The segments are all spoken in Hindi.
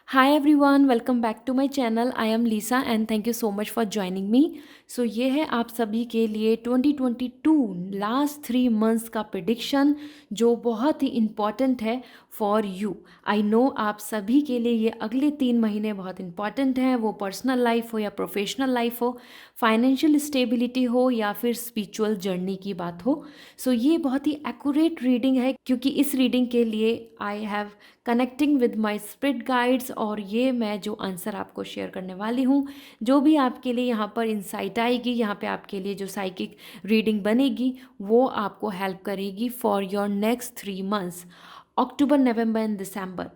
Hi everyone, welcome back to my channel. I am Lisa and thank you so much for joining me. ये है आप सभी के लिए 2022 लास्ट 3 मंथ्स का प्रिडिक्शन जो बहुत ही इम्पॉर्टेंट है फॉर यू. आई नो आप सभी के लिए ये अगले 3 महीने बहुत इंपॉर्टेंट हैं, वो पर्सनल लाइफ हो या प्रोफेशनल लाइफ हो, फाइनेंशियल स्टेबिलिटी हो या फिर स्पिरिचुअल जर्नी की बात हो. ये बहुत ही एक्यूरेट रीडिंग है क्योंकि इस रीडिंग के लिए I have connecting with my spirit guides और ये मैं जो आंसर आपको शेयर करने वाली हूँ, जो भी आपके लिए यहाँ पर इंसाइट आएगी, यहाँ पे आपके लिए जो साइकिक रीडिंग बनेगी वो आपको हेल्प करेगी for your next 3 months, October, November and December.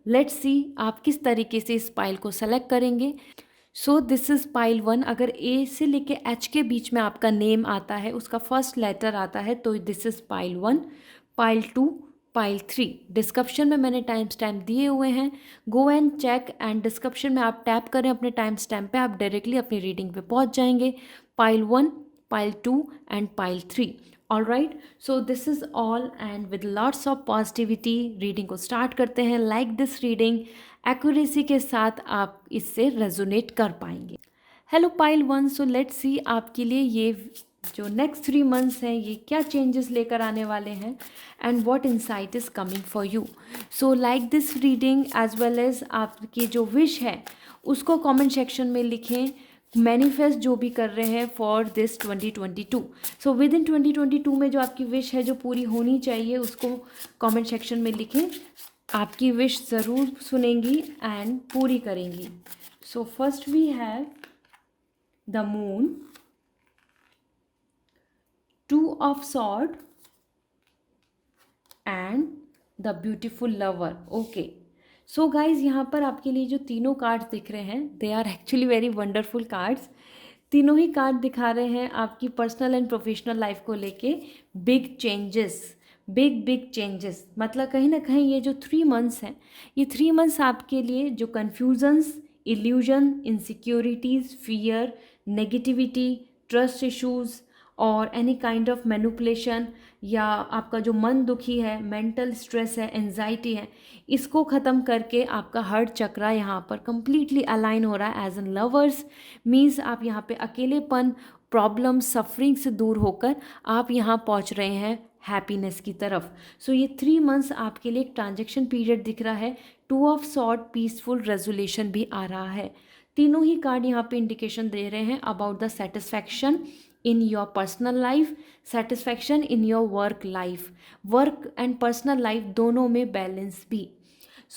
Let's see आप किस तरीके से इस पाइल को सेलेक्ट करेंगे. This is pile 1. अगर ए से लेके एच के बीच में आपका नेम आता है, उसका फर्स्ट लेटर आता है, तो this is pile 1. Pile 2, pile 3. Description में मैंने टाइम स्टैम्प दिए हुए हैं, go and check and description में आप टैप करें अपने टाइम स्टैम्प पे, आप डायरेक्टली अपनी रीडिंग पे पहुंच जाएंगे. Pile 1, pile 2 and pile 3. All right, this is all and with lots of positivity reading को स्टार्ट करते हैं. लाइक दिस रीडिंग, एक्यूरेसी के साथ आप इससे रेजोनेट कर पाएंगे. हेलो पाइल 1, लेट्स सी आपके लिए ये जो नेक्स्ट 3 मंथ्स हैं ये क्या चेंजेस लेकर आने वाले हैं and what insight is coming for you. Like this reading as well as आपकी जो विश है उसको कमेंट सेक्शन में लिखें. मैनिफेस्ट जो भी कर रहे हैं फॉर दिस 2022. विद इन 2022 में जो आपकी विश है जो पूरी होनी चाहिए उसको कमेंट सेक्शन में लिखें. आपकी विश ज़रूर सुनेंगी एंड पूरी करेंगी. First we have the moon, two of sword and the beautiful lover. Okay, guys यहाँ पर आपके लिए जो तीनों कार्ड्स दिख रहे हैं they are actually very wonderful cards. तीनों ही कार्ड दिखा रहे हैं आपकी पर्सनल एंड प्रोफेशनल लाइफ को लेके बिग चेंजेस, बिग चेंजेस. मतलब कहीं ना कहीं ये जो 3 मंथ्स हैं, ये 3 मंथ्स आपके लिए जो confusions, illusion, insecurities, fear, negativity, trust issues और एनी काइंड ऑफ मैनिपुलेशन या आपका जो मन दुखी है, मेंटल स्ट्रेस है, एंजाइटी है, इसको ख़त्म करके आपका हार्ट चक्रा यहाँ पर कंप्लीटली अलाइन हो रहा है एज एन लवर्स. मीन्स आप यहाँ पे अकेलेपन, प्रॉब्लम, सफरिंग से दूर होकर आप यहाँ पहुँच रहे हैं हैप्पीनेस की तरफ. ये 3 मंथ्स आपके लिए एक ट्रांजेक्शन पीरियड दिख रहा है. To of sword, peaceful resolution भी आ रहा है. तीनों ही कार्ड यहाँ पे इंडिकेशन दे रहे हैं about the satisfaction in your personal life, satisfaction in your work life, work and personal life दोनों में बैलेंस भी.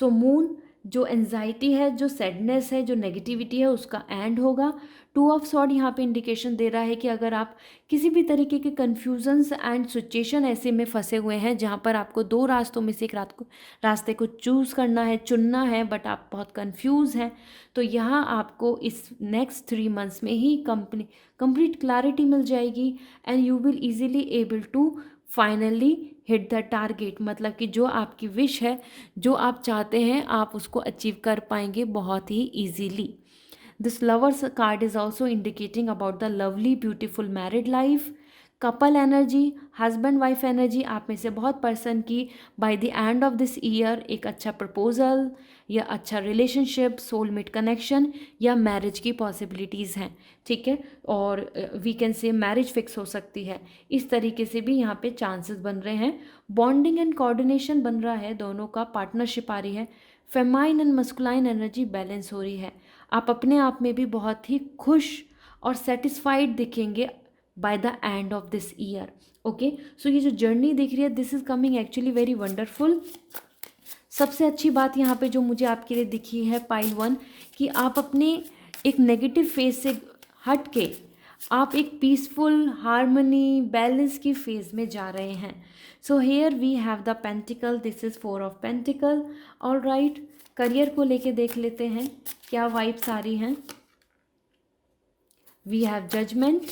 मून जो एंजाइटी है, जो सैडनेस है, जो नेगेटिविटी है उसका एंड होगा. टू ऑफ सॉर्ड यहाँ पे इंडिकेशन दे रहा है कि अगर आप किसी भी तरीके के कन्फ्यूजन्स एंड सिचुएशन ऐसे में फंसे हुए हैं जहाँ पर आपको दो रास्तों में से एक रास्ते को चूज़ करना है, चुनना है, बट आप बहुत कन्फ्यूज़ हैं, तो यहाँ आपको इस नेक्स्ट 3 मंथ्स में ही कंप्लीट क्लैरिटी मिल जाएगी and you will easily able to finally hit the target. मतलब कि जो आपकी विश है, जो आप चाहते हैं, आप उसको अचीव कर पाएंगे बहुत ही easily. This lovers card is also indicating about the lovely beautiful married life, couple energy, husband wife energy. आप में से बहुत पर्सन की by the end of this year एक अच्छा प्रपोजल या अच्छा रिलेशनशिप, सोलमेट कनेक्शन या मैरिज की पॉसिबिलिटीज़ हैं. ठीक है, और we can say marriage fix हो सकती है. इस तरीके से भी यहाँ पे चांसेस बन रहे हैं. बॉन्डिंग एंड कोऑर्डिनेशन बन रहा है, दोनों का पार्टनरशिप आ रही है. Famine and masculine energy balance हो रही है. आप अपने आप में भी बहुत ही खुश और सेटिस्फाइड दिखेंगे bye the end of this year. Okay, ये जो जर्नी दिख रही है this is coming actually very wonderful. सबसे अच्छी बात यहाँ पे जो मुझे आपके लिए दिखी है पाइल 1, कि आप अपने एक नेगेटिव फेज से हट के आप एक पीसफुल, हार्मनी, बैलेंस की फेज में जा रहे हैं. Here we have the pentacle, this is 4 of pentacle. All right, career को लेके देख लेते हैं क्या वाइब्स आ रही हैं. We have judgement.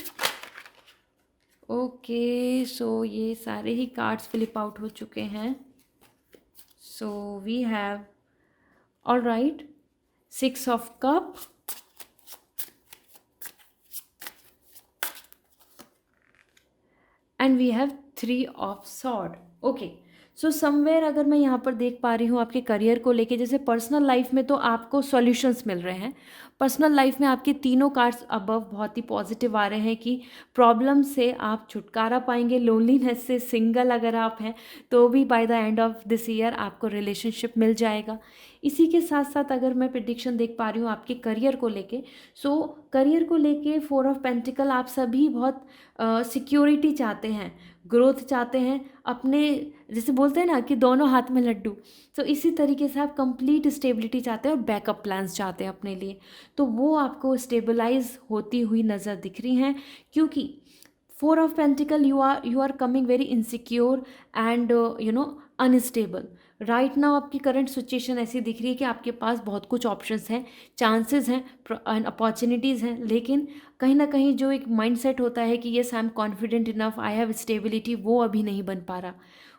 ओके, ये सारे ही कार्ड्स फ्लिप आउट हो चुके हैं. We have, all right, 6 of cup, and we have 3 of sword. Okay, so somewhere अगर मैं यहाँ पर देख पा रही हूँ आपके करियर को लेके, जैसे पर्सनल लाइफ में तो आपको सॉल्यूशंस मिल रहे हैं। पर्सनल लाइफ में आपके तीनों कार्ड्स अबव बहुत ही पॉजिटिव आ रहे हैं कि प्रॉब्लम से आप छुटकारा पाएंगे। लोनलीनेस से, सिंगल अगर आप हैं तो भी bye the end of this year आपको रिलेशनशिप मिल जाएगा। इसी के साथ साथ अगर मैं प्रिडिक्शन देख पा रही हूँ आपके करियर को लेके, सो करियर को लेके 4 ऑफ पेंटिकल, आप सभी बहुत सिक्योरिटी चाहते हैं, ग्रोथ चाहते हैं अपने, जैसे बोलते हैं ना कि दोनों हाथ में लड्डू, तो इसी तरीके से आप कंप्लीट स्टेबिलिटी चाहते हैं और बैकअप प्लान्स चाहते हैं अपने लिए। तो वो आपको स्टेबलाइज होती हुई नज़र दिख रही हैं, क्योंकि 4 of pentacle, you are coming very insecure and unstable. Right now आपकी करंट सिचुएशन ऐसी दिख रही है कि आपके पास बहुत कुछ ऑप्शंस हैं, चांसेस हैं एंड अपॉर्चुनिटीज़ हैं, लेकिन कहीं ना कहीं जो एक माइंडसेट होता है कि yes I am confident enough, I have stability, वो अभी नहीं बन पा रहा।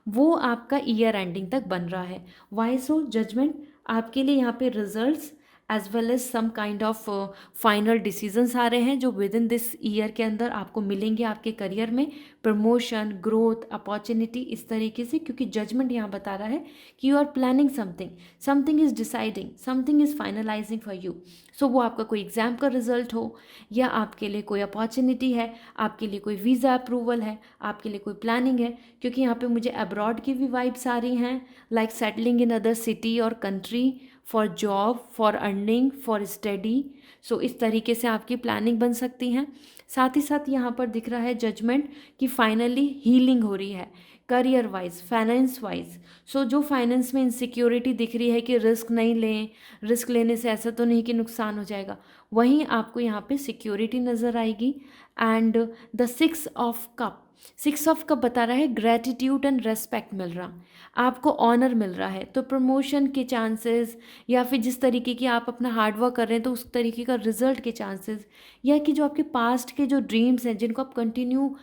वो आपका ईयर एंडिंग तक बन रहा है। वाई सो? जजमेंट आपके लिए यहाँ पे results as well as some kind of final decisions आ रहे हैं जो विद इन दिस ईयर के अंदर आपको मिलेंगे आपके करियर में। प्रमोशन, ग्रोथ, अपॉर्चुनिटी, इस तरीके से, क्योंकि जजमेंट यहाँ बता रहा है कि you are planning something, something is deciding, something is finalising for you. So वो आपका कोई एग्जाम का रिजल्ट हो, या आपके लिए कोई अपॉर्चुनिटी है, आपके लिए कोई वीज़ा अप्रूवल है, आपके लिए कोई प्लानिंग है, क्योंकि यहाँ पे मुझे अब्रॉड की भी वाइब्स आ रही हैं, like settling in other city और country, for job, for earning, for study. So इस तरीके से आपकी प्लानिंग बन सकती हैं। साथ ही साथ यहाँ पर दिख रहा है जजमेंट कि फाइनली हीलिंग हो रही है करियर वाइज, फाइनेंस वाइज। सो जो फाइनेंस में इनसिक्योरिटी दिख रही है कि रिस्क नहीं लें, रिस्क लेने से ऐसा तो नहीं कि नुकसान हो जाएगा, वहीं आपको यहाँ पे सिक्योरिटी नज़र आएगी। And the 6 of cup, 6 of cup बता रहा है ग्रेटिट्यूड एंड रेस्पेक्ट मिल रहा, आपको ऑनर मिल रहा है। तो प्रमोशन के चांसेस, या फिर जिस तरीके की आप अपना हार्डवर्क कर रहे हैं तो उस तरीके का रिजल्ट के चांसेस, या कि जो आपके पास्ट के जो ड्रीम्स हैं जिनको आप कंटिन्यू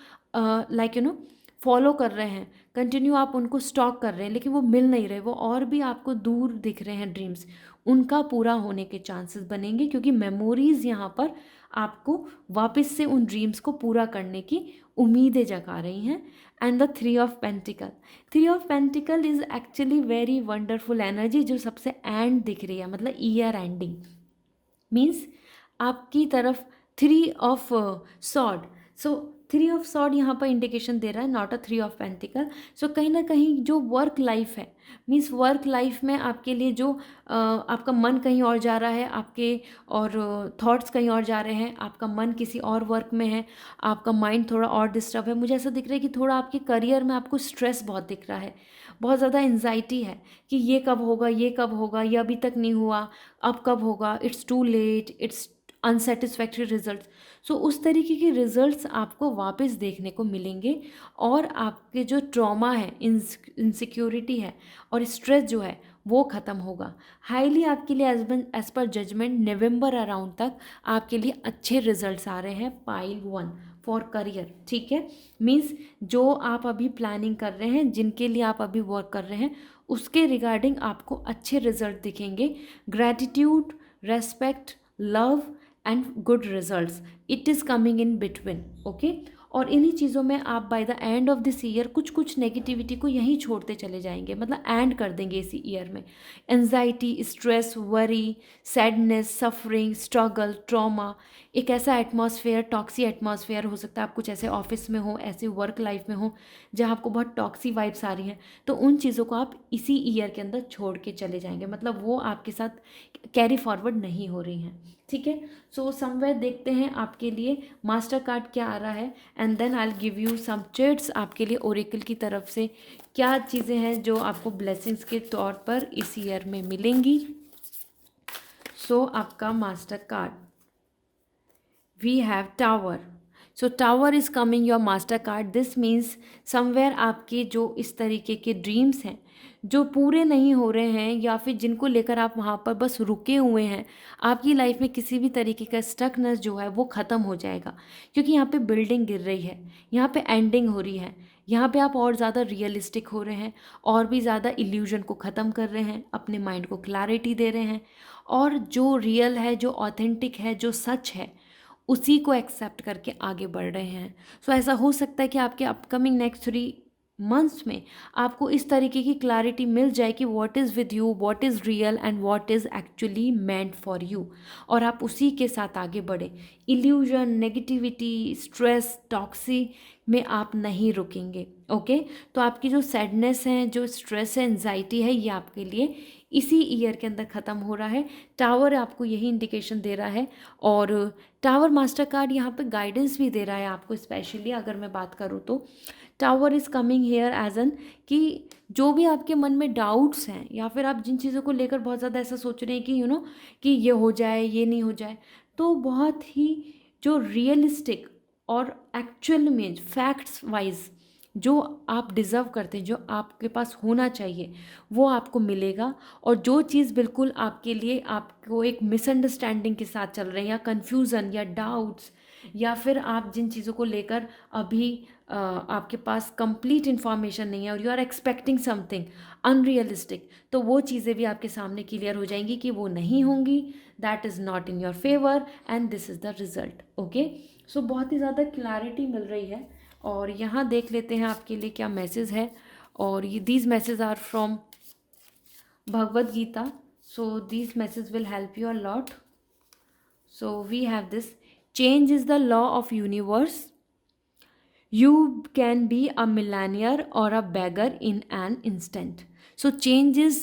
फॉलो कर रहे हैं, कंटिन्यू आप उनको स्टॉक कर रहे हैं लेकिन वो मिल नहीं रहे, वो और भी आपको दूर दिख रहे हैं ड्रीम्स, उनका पूरा होने के चांसेस बनेंगे, क्योंकि मेमोरीज यहाँ पर आपको वापस से उन ड्रीम्स को पूरा करने की उम्मीदें जगा रही हैं। And the 3 of pentacle, 3 of pentacle is actually very wonderful energy जो सबसे एंड दिख रही है, मतलब ईयर एंडिंग मीन्स आपकी तरफ 3 of sword. So 3 of sword यहाँ पर इंडिकेशन दे रहा है, नॉट अ 3 ऑफ पेंटिकल। सो कहीं ना कहीं जो वर्क लाइफ है, मीन्स वर्क लाइफ में आपके लिए जो आपका मन कहीं और जा रहा है, आपके और थॉट्स कहीं और जा रहे हैं, आपका मन किसी और वर्क में है, आपका माइंड थोड़ा और डिस्टर्ब है। मुझे ऐसा दिख रहा है कि थोड़ा आपके करियर में आपको स्ट्रेस बहुत दिख रहा है, बहुत ज़्यादा एंजाइटी है कि ये कब होगा, ये कब होगा, ये अभी तक नहीं हुआ, अब कब होगा, it's too late, it's unsatisfactory results. So उस तरीके के रिजल्ट्स आपको वापस देखने को मिलेंगे, और आपके जो ट्रॉमा है, इनसिक्योरिटी है और स्ट्रेस जो है वो ख़त्म होगा। हाईली आपके लिए एज पर जजमेंट नवंबर अराउंड तक आपके लिए अच्छे रिजल्ट्स आ रहे हैं पाइल 1 फॉर करियर। ठीक है, मीन्स जो आप अभी प्लानिंग कर रहे हैं, जिनके लिए आप अभी वर्क कर रहे हैं, उसके रिगार्डिंग आपको अच्छे रिजल्ट दिखेंगे। Gratitude, respect, love and good results, it is coming in between. Okay, और इन्हीं चीज़ों में आप bye the end of this year कुछ कुछ नेगेटिविटी को यहीं छोड़ते चले जाएंगे, मतलब एंड कर देंगे इसी ईयर में। Anxiety, stress, worry, sadness, suffering, struggle, trauma, एक ऐसा एटमॉस्फेयर, टॉक्सी एटमॉस्फेयर हो सकता है, आप कुछ ऐसे ऑफिस में हो, ऐसे वर्क लाइफ में हो जहाँ आपको बहुत टॉक्सी वाइब्स आ रही हैं, तो उन चीज़ों को आप इसी ईयर के अंदर छोड़ के चले जाएंगे, मतलब वो आपके साथ कैरी फॉरवर्ड नहीं हो रही हैं। ठीक है, सो समवेयर देखते हैं आपके लिए मास्टर कार्ड क्या आ रहा है, and then I will give you some chits आपके लिए ओरेकल की तरफ से क्या चीज़ें हैं जो आपको ब्लेसिंग्स के तौर पर इस ईयर में मिलेंगी। सो आपका master card, we have tower. So tower is coming your master card. This means somewhere आपके जो इस तरीके के ड्रीम्स हैं जो पूरे नहीं हो रहे हैं, या फिर जिनको लेकर आप वहाँ पर बस रुके हुए हैं, आपकी लाइफ में किसी भी तरीके का स्टकनेस जो है वो ख़त्म हो जाएगा, क्योंकि यहाँ पे बिल्डिंग गिर रही है, यहाँ पे एंडिंग हो रही है, यहाँ पे आप और ज़्यादा रियलिस्टिक हो रहे हैं, और भी ज़्यादा इल्यूजन को ख़त्म कर रहे हैं, अपने माइंड को क्लैरिटी दे रहे हैं, और जो रियल है, जो ऑथेंटिक है, जो सच है, उसी को एक्सेप्ट करके आगे बढ़ रहे हैं। सो ऐसा हो सकता है कि आपके अपकमिंग नेक्स्ट 3 मंथ्स में आपको इस तरीके की क्लैरिटी मिल जाए कि what is with you, what is real and what is actually meant for you, और आप उसी के साथ आगे बढ़े। इल्यूजन, नेगेटिविटी, स्ट्रेस, टॉक्सी में आप नहीं रुकेंगे। ओके, तो आपकी जो सैडनेस है, जो स्ट्रेस है, एंजाइटी है, ये आपके लिए इसी ईयर के अंदर ख़त्म हो रहा है। टावर आपको यही इंडिकेशन दे रहा है, और टावर मास्टर कार्ड यहाँ पे गाइडेंस भी दे रहा है आपको। स्पेशली अगर मैं बात करूँ तो tower is coming here as an कि जो भी आपके मन में डाउट्स हैं, या फिर आप जिन चीज़ों को लेकर बहुत ज़्यादा ऐसा सोच रहे हैं कि कि ये हो जाए, ये नहीं हो जाए, तो बहुत ही जो रियलिस्टिक और एक्चुअल में फैक्ट्स वाइज जो आप डिज़र्व करते हैं, जो आपके पास होना चाहिए, वो आपको मिलेगा। और जो चीज़ बिल्कुल आपके लिए, आपको एक मिसअंडरस्टैंडिंग के साथ चल रहे हैं, या कन्फ्यूज़न या डाउट्स, या फिर आप जिन चीज़ों को लेकर अभी आपके पास कंप्लीट इन्फॉर्मेशन नहीं है, और you are expecting something unrealistic, तो वो चीज़ें भी आपके सामने क्लियर हो जाएंगी कि वो नहीं होंगी, that is not in your favour and this is the result. Okay, so बहुत ही ज़्यादा क्लैरिटी मिल रही है। और यहाँ देख लेते हैं आपके लिए क्या मैसेज है, और ये these message are from Bhagavad Gita, so these message will help you a lot. So we have this: change is the law of universe. You can be a millionaire or a beggar in an instant. So change is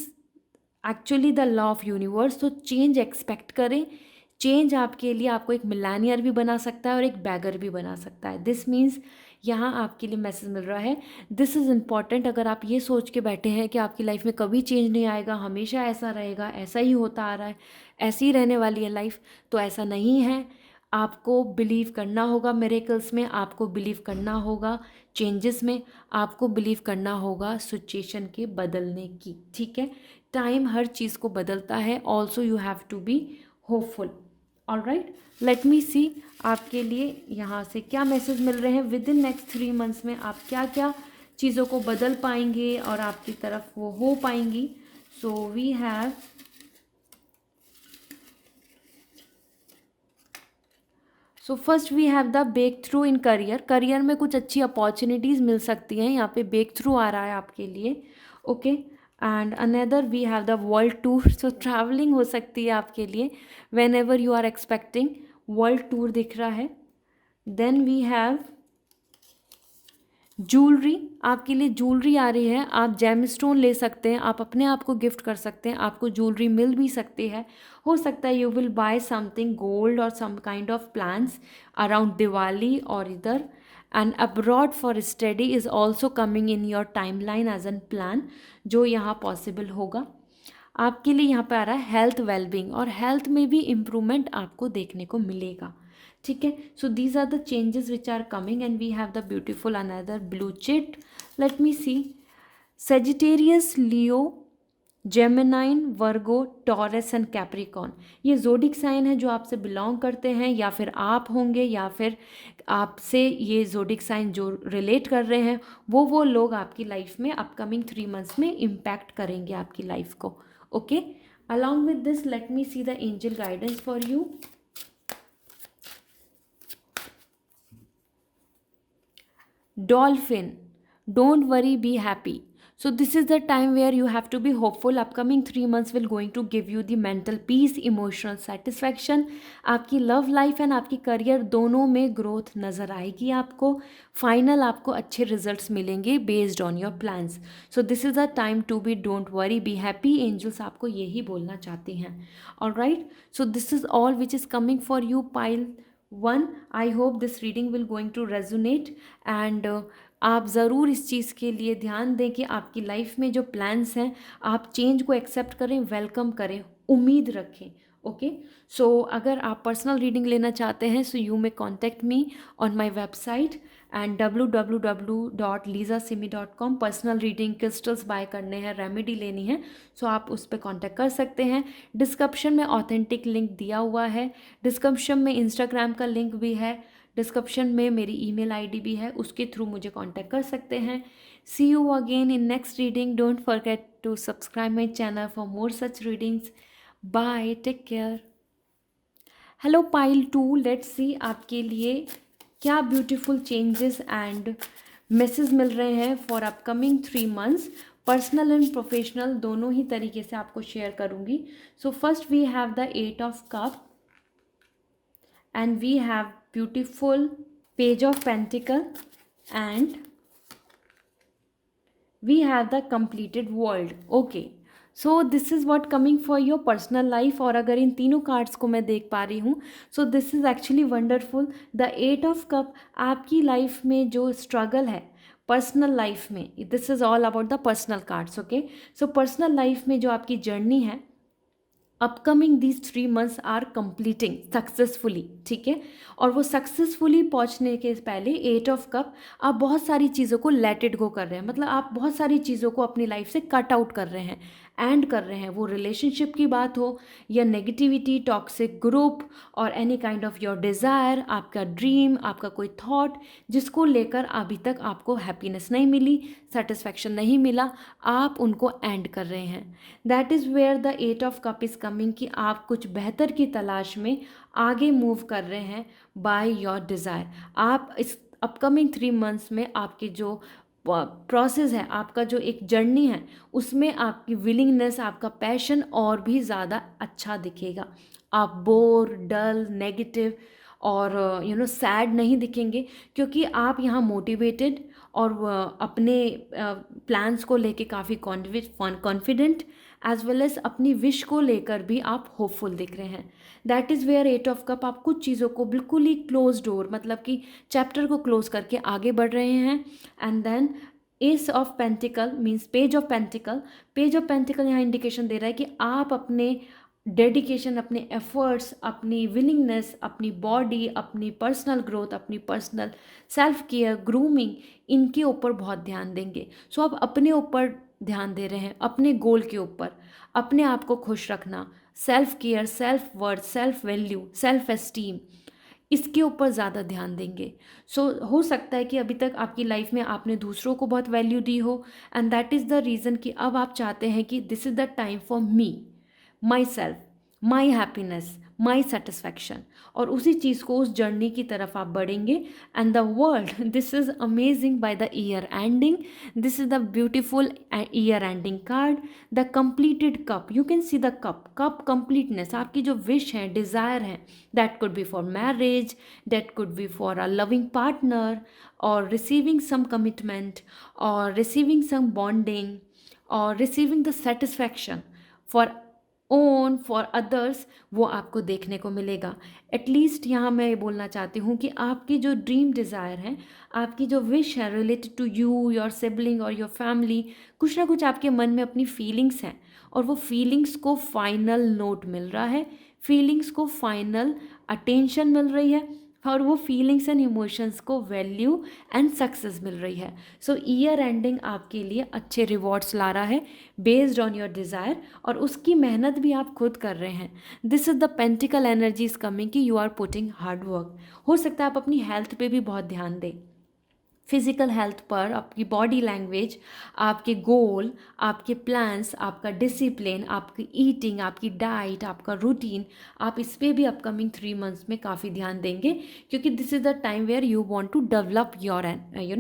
actually the law of universe. तो चेंज एक्सपेक्ट करें। चेंज आपके लिए आपको एक मिलानियर भी बना सकता है और एक बैगर भी बना सकता है। दिस मीन्स यहाँ आपके लिए मैसेज मिल रहा है, दिस इज़ इम्पॉर्टेंट। अगर आप ये सोच के बैठे हैं कि आपकी लाइफ में कभी चेंज नहीं आएगा, हमेशा ऐसा रहेगा, ऐसा ही होता आ रहा है, ऐसी ही रहने वाली है लाइफ, तो ऐसा नहीं है। आपको बिलीव करना होगा मिरेकल्स में, आपको बिलीव करना होगा चेंजेस में, आपको बिलीव करना होगा सिचुएशन के बदलने की। ठीक है, टाइम हर चीज़ को बदलता है। Also you have to be hopeful. Alright, let me see आपके लिए यहाँ से क्या मैसेज मिल रहे हैं। विद इन नेक्स्ट 3 मंथ्स में आप क्या क्या चीज़ों को बदल पाएंगे और आपकी तरफ वो हो पाएंगी। So we have, so first we have the breakthrough in career. Career में कुछ अच्छी अपॉर्चुनिटीज़ मिल सकती हैं, यहाँ पे ब्रेक थ्रू आ रहा है आपके लिए। Okay, and another we have the world tour. So travelling हो सकती है आपके लिए, whenever you are expecting. World tour दिख रहा है। देन वी हैव ज्वेलरी, आपके लिए ज्वेलरी आ रही है। आप जेम स्टोन ले सकते हैं, आप अपने आप को गिफ्ट कर सकते हैं, आपको ज्वेलरी मिल भी सकती है। हो सकता है you will buy something gold और some kind of plans around Diwali और इधर। And abroad for study is also coming in your time line as an plan, जो यहाँ पॉसिबल होगा आपके लिए। यहाँ पे आ रहा है हेल्थ वेलबींग, और हेल्थ में भी इम्प्रूवमेंट आपको देखने को मिलेगा। ठीक है, so these are the changes which are coming and we have the beautiful another blue chit. Let me see, Sagittarius, Leo, Gemini, Virgo, Taurus and Capricorn, ये जोडिक साइन है जो आपसे बिलोंग करते हैं, या फिर आप होंगे, या फिर आपसे ये जोडिक साइन जो रिलेट कर रहे हैं, वो लोग आपकी लाइफ में अपकमिंग 3 मंथ्स में इम्पैक्ट करेंगे आपकी लाइफ को। Okay, along with this let me see the angel guidance for you. Dolphin, don't worry, be happy. So this is the time where you have to be hopeful. Upcoming 3 months will going to give you the mental peace, emotional satisfaction. आपकी लव लाइफ एंड आपकी करियर दोनों में ग्रोथ नज़र आएगी आपको। फाइनल आपको अच्छे रिजल्ट्स मिलेंगे based on your plans. So this is the time to be don't worry, be happy. Angels आपको यही बोलना चाहते हैं। Alright, so this is all which is coming for you pile 1। I hope this reading will going to resonate and आप ज़रूर इस चीज़ के लिए ध्यान दें कि आपकी लाइफ में जो प्लान्स हैं, आप चेंज को एक्सेप्ट करें, वेलकम करें, उम्मीद रखें। ओके, सो अगर आप पर्सनल रीडिंग लेना चाहते हैं, so you may contact me on my website and www.lizasimi.com। Personal reading, crystals buy करने हैं, रेमेडी लेनी है, सो आप उस पर कॉन्टेक्ट कर सकते हैं। डिस्क्रिप्शन में ऑथेंटिक लिंक दिया हुआ है, डिस्क्रिप्शन में इंस्टाग्राम का लिंक भी है, डिस्क्रिप्शन में मेरी ईमेल आईडी भी है, उसके थ्रू मुझे कांटेक्ट कर सकते हैं। See you again in next reading. Don't forget to subscribe my channel for more such readings. Bye, take care. Hello pile 2, let's see आपके लिए क्या ब्यूटीफुल चेंजेस एंड मैसेज मिल रहे हैं for upcoming 3 months। Personal and professional दोनों ही तरीके से आपको शेयर करूँगी। So first we have the 8 of Cups and we have beautiful Page of Pentacle and we have the completed world। okay, so this is what coming for your personal life। और अगर इन तीनों कार्ड्स को मैं देख पा रही हूँ, so this is actually wonderful. The 8 of Cup आपकी लाइफ में जो स्ट्रगल है पर्सनल लाइफ में, this is all about the personal cards. Okay, so personal life में जो आपकी जर्नी है upcoming these 3 months are completing successfully, ठीक है। और वो सक्सेसफुली पहुंचने के पहले 8 of Cup आप बहुत सारी चीज़ों को लेट इट गो कर रहे हैं, मतलब आप बहुत सारी चीज़ों को अपनी लाइफ से कट आउट कर रहे हैं, एंड कर रहे हैं। वो रिलेशनशिप की बात हो या नेगेटिविटी, टॉक्सिक ग्रुप और any kind of your desire, आपका ड्रीम, आपका कोई थॉट जिसको लेकर अभी तक आपको हैप्पीनेस नहीं मिली, सेटिस्फैक्शन नहीं मिला, आप उनको एंड कर रहे हैं। That is where the 8 of Cup is coming कि आप कुछ बेहतर की तलाश में आगे मूव कर रहे हैं बाय योर डिज़ायर। आप इस अपकमिंग 3 months में आपके जो प्रोसेस है, आपका जो एक जर्नी है, उसमें आपकी विलिंगनेस, आपका पैशन और भी ज़्यादा अच्छा दिखेगा। आप बोर, डल, नेगेटिव और सैड नहीं दिखेंगे, क्योंकि आप यहाँ मोटिवेटेड और अपने प्लान्स को लेके काफ़ी कॉन्फिडेंट, एज वेल एज अपनी विश को लेकर भी आप होपफुल दिख रहे हैं। That is where 8 of Cup आप कुछ चीज़ों को बिल्कुल ही क्लोज डोर, मतलब कि चैप्टर को क्लोज करके आगे बढ़ रहे हैं। And then ace of pentacle means page of pentacle. Page of pentacle यहाँ इंडिकेशन दे रहा है कि आप अपने डेडिकेशन, अपने एफर्ट्स, अपनी विलिंगनेस, अपनी बॉडी, अपनी पर्सनल ग्रोथ, अपनी पर्सनल सेल्फ केयर, ग्रूमिंग, इनके ऊपर बहुत ध्यान देंगे। सो आप अपने ऊपर ध्यान दे रहे हैं, अपने गोल के ऊपर, अपने आप को खुश रखना, self care, self worth, self value, self esteem, इसके ऊपर ज़्यादा ध्यान देंगे। सो हो सकता है कि अभी तक आपकी लाइफ में आपने दूसरों को बहुत वैल्यू दी हो, and that is the reason कि अब आप चाहते हैं कि this is the time for me, my self, my happiness, my satisfaction, और उसी चीज़ को, उस जर्नी की तरफ आप बढ़ेंगे। And the world, this is amazing by the year ending, this is the beautiful year ending card, the completed cup. You can see the cup completeness, आपकी जो विश है, डिज़ायर है, that could B for marriage, that could B for a loving partner, और रिसीविंग सम कमिटमेंट, और रिसीविंग सम बॉन्डिंग, और receiving the satisfaction for own, for others, वो आपको देखने को मिलेगा। एटलीस्ट यहाँ मैं ये बोलना चाहती हूँ कि आपकी जो ड्रीम डिज़ायर है, आपकी जो विश है related to you, your sibling और योर फैमिली, कुछ ना कुछ आपके मन में अपनी फीलिंग्स हैं, और वो फीलिंग्स को फाइनल नोट मिल रहा है, फीलिंग्स को फाइनल अटेंशन मिल रही है, और वो फीलिंग्स एंड इमोशंस को वैल्यू एंड सक्सेस मिल रही है। सो ईयर एंडिंग आपके लिए अच्छे रिवॉर्ड्स ला रहा है बेस्ड ऑन योर डिज़ायर, और उसकी मेहनत भी आप खुद कर रहे हैं। This is the pentacle energy is coming कि you are putting hard work. हो सकता है आप अपनी हेल्थ पे भी बहुत ध्यान दें, फिज़िकल हेल्थ पर, आपकी बॉडी लैंग्वेज, आपके गोल, आपके प्लान्स, आपका डिसिप्लिन, आपकी ईटिंग, आपकी डाइट, आपका रूटीन, आप इस पर भी अपकमिंग 3 months में काफ़ी ध्यान देंगे, क्योंकि this is the time where you want to develop your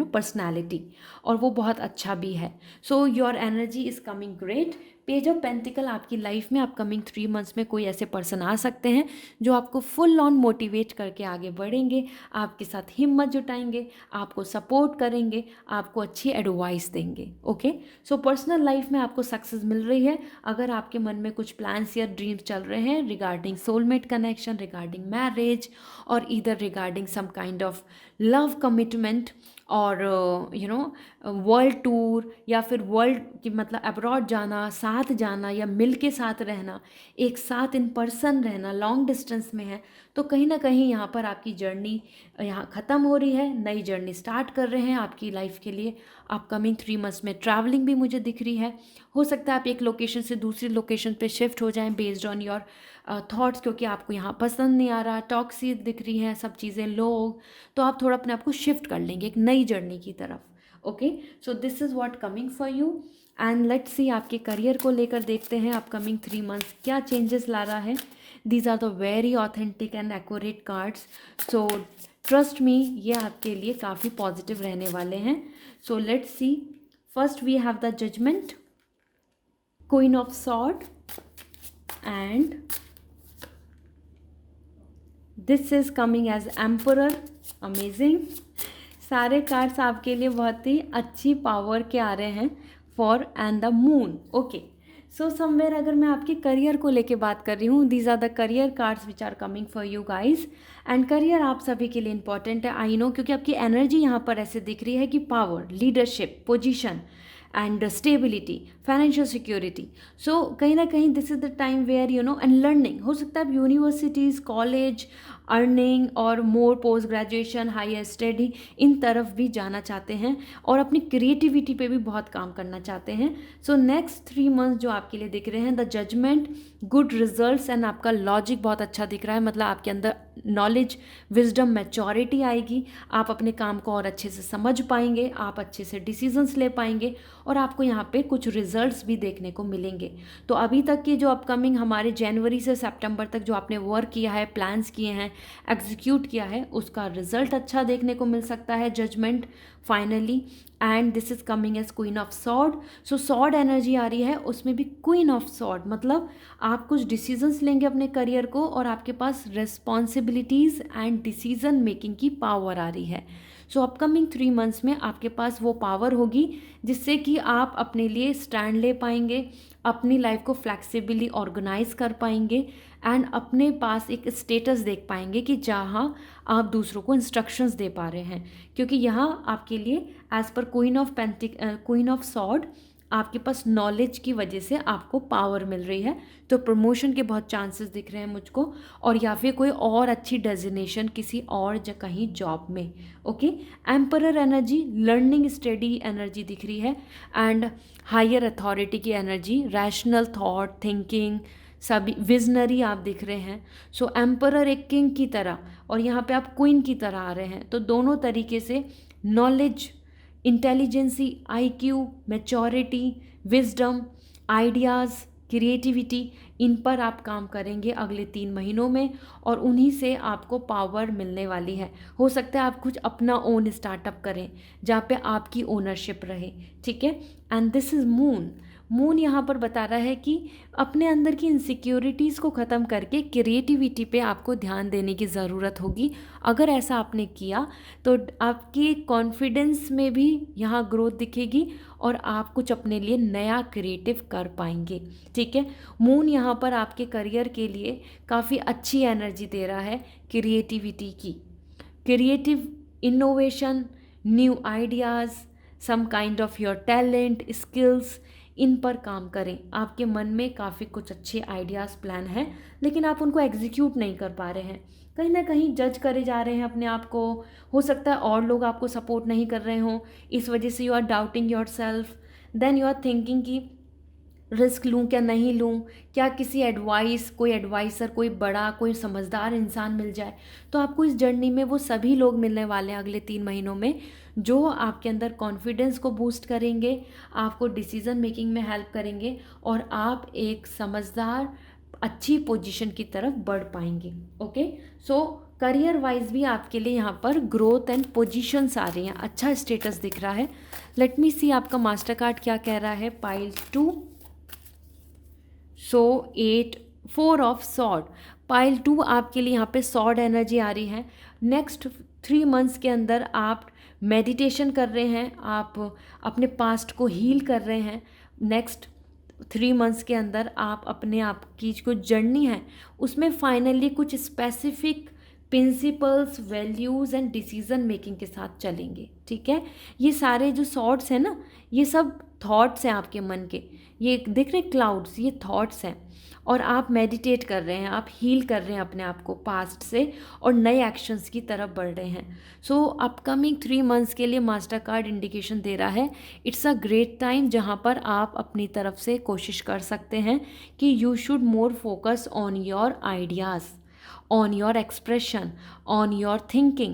personality, और वो बहुत अच्छा भी है। So your energy is coming great. Page of pentacle आपकी लाइफ में अपकमिंग 3 months में कोई ऐसे पर्सन आ सकते हैं जो आपको फुल ऑन मोटिवेट करके आगे बढ़ेंगे, आपके साथ हिम्मत जुटाएंगे, आपको सपोर्ट करेंगे, आपको अच्छी एडवाइस देंगे। ओके, सो पर्सनल लाइफ में आपको सक्सेस मिल रही है। अगर आपके मन में कुछ प्लान्स या ड्रीम्स चल रहे हैं regarding soulmate connection, regarding marriage, और इधर regarding some kind of love commitment, और वर्ल्ड टूर, या फिर वर्ल्ड की मतलब अब्रॉड जाना, साथ जाना, या मिल के साथ रहना, एक साथ इन पर्सन रहना, लॉन्ग डिस्टेंस में है, तो कहीं ना कहीं यहाँ पर आपकी जर्नी यहाँ ख़त्म हो रही है, नई जर्नी स्टार्ट कर रहे हैं आपकी लाइफ के लिए। अपकमिंग 3 months में ट्रैवलिंग भी मुझे दिख रही है। हो सकता है आप एक लोकेशन से दूसरी लोकेशन पे शिफ्ट हो जाएं बेस्ड ऑन योर थॉट्स, क्योंकि आपको यहाँ पसंद नहीं आ रहा, टॉक्सिक दिख रही हैं सब चीज़ें, लोग, तो आप थोड़ा अपने आप को शिफ्ट कर लेंगे एक नई जर्नी की तरफ। Okay, so this is what coming for you, and let's see आपके करियर को लेकर देखते हैं अपकमिंग 3 months क्या चेंजेस ला रहा है। These are the very authentic and accurate cards. So trust me, ये आपके लिए काफ़ी पॉजिटिव रहने वाले हैं. So let's see. First we have the judgement, queen of sword, and this is coming as emperor. Amazing. सारे कार्ड्स आपके लिए बहुत ही अच्छी पावर के आ रहे हैं. For and the moon. Okay, so somewhere अगर मैं आपके करियर को लेके बात कर रही हूँ, these are the career cards which are coming for you guys. And career आप सभी के लिए इंपॉर्टेंट है, आई नो, क्योंकि आपकी एनर्जी यहाँ पर ऐसे दिख रही है कि power, leadership, position and stability, financial security. So कहीं ना कहीं this is the time where you know and learning. हो सकता है आप यूनिवर्सिटीज़, कॉलेज, अर्निंग और more post graduation, higher study, इन तरफ भी जाना चाहते हैं और अपनी क्रिएटिविटी पे भी बहुत काम करना चाहते हैं. सो नेक्स्ट 3 मंथ जो आपके लिए दिख रहे हैं, the judgement, good results and आपका लॉजिक बहुत अच्छा दिख रहा है. मतलब आपके अंदर नॉलेज, विजडम, मैच्योरिटी आएगी. आप अपने काम को और अच्छे से समझ पाएंगे, आप अच्छे से डिसीजंस ले पाएंगे और आपको यहाँ पे कुछ रिजल्ट्स भी देखने को मिलेंगे. तो अभी तक की जो अपकमिंग हमारे जनवरी से सितंबर तक जो आपने वर्क किया है, प्लान्स किए हैं, एग्जीक्यूट किया है, उसका रिजल्ट अच्छा देखने को मिल सकता है. Judgement finally. And this is coming as queen of sword. So sword energy आ रही है, उसमें भी क्वीन ऑफ सॉर्ड, मतलब आप कुछ डिसीजंस लेंगे अपने करियर को और आपके पास रिस्पॉन्सिबिलिटीज़ एंड डिसीजन मेकिंग की पावर आ रही है. सो अपकमिंग 3 मंथ्स में आपके पास वो पावर होगी जिससे कि आप अपने लिए स्टैंड ले पाएंगे, अपनी लाइफ को फ्लैक्सिबली ऑर्गेनाइज कर पाएंगे एंड अपने पास एक स्टेटस देख पाएंगे कि जहाँ आप दूसरों को इंस्ट्रक्शंस दे पा रहे हैं. क्योंकि यहाँ आपके लिए as per queen of sword आपके पास नॉलेज की वजह से आपको पावर मिल रही है. तो प्रमोशन के बहुत चांसेस दिख रहे हैं मुझको, और या फिर कोई और अच्छी डेजिग्नेशन किसी और कहीं जॉब में. Okay, emperor energy, learning study energy दिख रही है एंड हायर अथॉरिटी की एनर्जी, रैशनल थॉट, थिंकिंग, सभी विजनरी आप दिख रहे हैं. सो एम्परर एक किंग की तरह और यहाँ पे आप क्वीन की तरह आ रहे हैं. तो दोनों तरीके से knowledge, intelligence, IQ, maturity, wisdom, ideas, creativity, इन पर आप काम करेंगे अगले 3 महीनों में और उन्हीं से आपको पावर मिलने वाली है. हो सकता है आप कुछ अपना ओन स्टार्टअप करें जहाँ पे आपकी ओनरशिप रहे. ठीक है. And this is moon. Moon यहाँ पर बता रहा है कि अपने अंदर की इनसिक्योरिटीज़ को ख़त्म करके क्रिएटिविटी पे आपको ध्यान देने की ज़रूरत होगी. अगर ऐसा आपने किया तो आपकी कॉन्फिडेंस में भी यहाँ ग्रोथ दिखेगी और आप कुछ अपने लिए नया क्रिएटिव कर पाएंगे. ठीक है. मून यहाँ पर आपके करियर के लिए काफ़ी अच्छी एनर्जी दे रहा है क्रिएटिविटी की. Creative innovation, new ideas, some kind of your talent, skills, इन पर काम करें. आपके मन में काफ़ी कुछ अच्छे आइडियाज़, प्लान हैं, लेकिन आप उनको एग्जीक्यूट नहीं कर पा रहे हैं. कहीं ना कहीं जज करे जा रहे हैं अपने आप को. हो सकता है और लोग आपको सपोर्ट नहीं कर रहे हों, इस वजह से you are doubting yourself. Then you are thinking कि रिस्क लूँ क्या नहीं लूँ, क्या किसी एडवाइस, कोई एडवाइसर, कोई बड़ा, कोई समझदार इंसान मिल जाए. तो आपको इस जर्नी में वो सभी लोग मिलने वाले हैं अगले 3 महीनों में जो आपके अंदर कॉन्फिडेंस को बूस्ट करेंगे, आपको डिसीज़न मेकिंग में हेल्प करेंगे और आप एक समझदार अच्छी पोजीशन की तरफ बढ़ पाएंगे. ओके. सो करियर वाइज भी आपके लिए यहाँ पर ग्रोथ एंड पोजीशंस आ रही हैं, अच्छा स्टेटस दिख रहा है. लेट मी सी आपका मास्टर कार्ड क्या कह रहा है. Pile 2. So 8, 4 of sword. Pile 2 आपके लिए यहाँ पे सॉर्ड एनर्जी आ रही है. नेक्स्ट 3 मंथ्स के अंदर आप मेडिटेशन कर रहे हैं, आप अपने पास्ट को हील कर रहे हैं. नेक्स्ट 3 मंथ्स के अंदर आप अपने आप की जो जर्नी है उसमें फाइनली कुछ specific principles, values and decision making के साथ चलेंगे. ठीक है. ये सारे जो सॉर्ट्स हैं ना, ये सब थॉट्स हैं आपके मन के. ये दिख रहे क्लाउड्स, ये थॉट्स हैं और आप मेडिटेट कर रहे हैं, आप हील कर रहे हैं अपने आप को पास्ट से और नए एक्शंस की तरफ बढ़ रहे हैं. सो अपकमिंग 3 मंथ्स के लिए मास्टर कार्ड इंडिकेशन दे रहा है इट्स अ ग्रेट टाइम जहाँ पर आप अपनी तरफ से कोशिश कर सकते हैं कि you should more focus on your ideas, on your expression, on your thinking,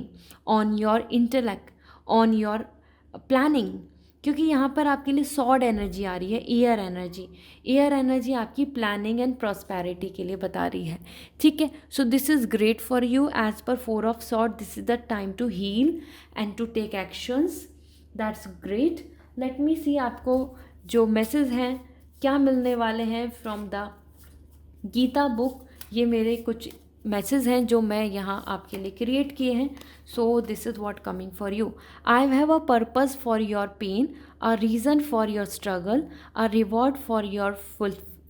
on your intellect, on your planning. क्योंकि यहाँ पर आपके लिए सॉर्ड एनर्जी आ रही है, एयर एनर्जी। एयर एनर्जी आपकी प्लानिंग एंड प्रॉस्पेरिटी के लिए बता रही है, ठीक है। So this is great for you as per 4 of sword. This is the time to heal and to take actions, that's great. Let me see आपको जो मैसेज हैं क्या मिलने वाले हैं फ्रॉम द गीता बुक। ये मेरे कुछ मैसेज हैं जो मैं यहाँ आपके लिए क्रिएट किए हैं। So this is what coming for you. I have a purpose for your pain, a reason for your struggle, a reward for your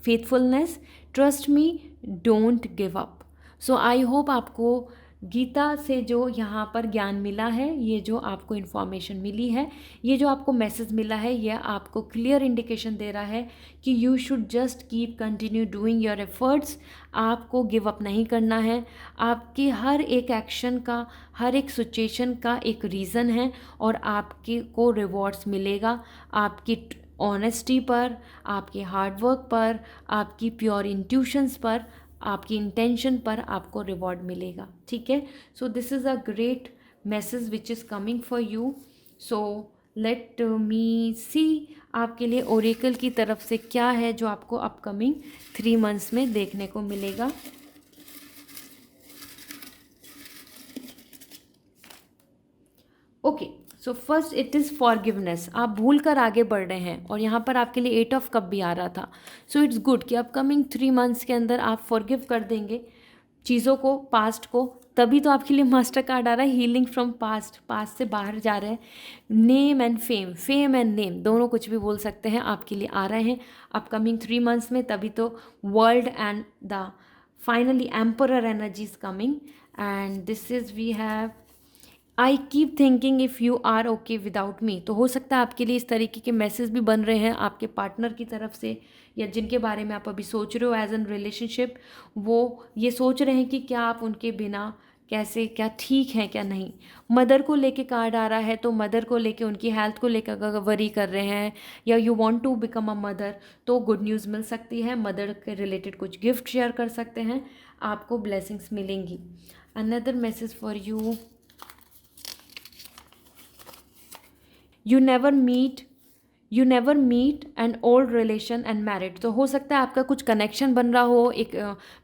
faithfulness, trust me, don't give up. So I hope आपको गीता से जो यहाँ पर ज्ञान मिला है, ये जो आपको इन्फॉर्मेशन मिली है, ये जो आपको मैसेज मिला है, ये आपको क्लियर इंडिकेशन दे रहा है कि you should just keep continue doing your efforts. आपको गिव अप नहीं करना है। आपकी हर एक एक्शन का, हर एक सिचुएशन का एक रीज़न है और आपके को रिवॉर्ड्स मिलेगा आपकी ऑनेस्टी पर, आपके हार्डवर्क पर, आपकी प्योर इंट्यूशंस पर, आपकी इंटेंशन पर आपको रिवॉर्ड मिलेगा, ठीक है। So this is a great message which is coming for you. So let me see आपके लिए ओरेकल की तरफ से क्या है जो आपको अपकमिंग 3 मंथ्स में देखने को मिलेगा। Okay, so first it is forgiveness. आप भूल कर आगे बढ़ रहे हैं और यहाँ पर आपके लिए 8 ऑफ कप भी आ रहा था। सो इट्स गुड कि अपकमिंग 3 मंथ्स के अंदर आप फॉरगिव कर देंगे चीज़ों को, पास्ट को। तभी तो आपके लिए मास्टर कार्ड आ रहा है, हीलिंग फ्रॉम पास्ट। पास्ट से बाहर जा रहे हैं। Name and fame, fame and name दोनों कुछ भी बोल सकते हैं, आपके लिए आ रहे हैं अपकमिंग 3 मंथ्स में। तभी तो world and the finally emperor energy is coming and this is we have I keep thinking if you are okay without me. तो हो सकता है आपके लिए इस तरीके के मैसेज भी बन रहे हैं आपके पार्टनर की तरफ से, या जिनके बारे में आप अभी सोच रहे हो एज एन रिलेशनशिप, वो ये सोच रहे हैं कि क्या आप उनके बिना कैसे, क्या ठीक हैं क्या नहीं। मदर को लेके कार्ड आ रहा है, तो मदर को लेके, उनकी हेल्थ को लेकर अगर वरी कर रहे हैं या you want to become a mother, तो गुड न्यूज़ मिल सकती है। मदर के रिलेटेड कुछ गिफ्ट शेयर कर सकते हैं, आपको ब्लेसिंग्स मिलेंगी। Another message for you, you never meet an old relation and married. तो हो सकता है आपका कुछ कनेक्शन बन रहा हो एक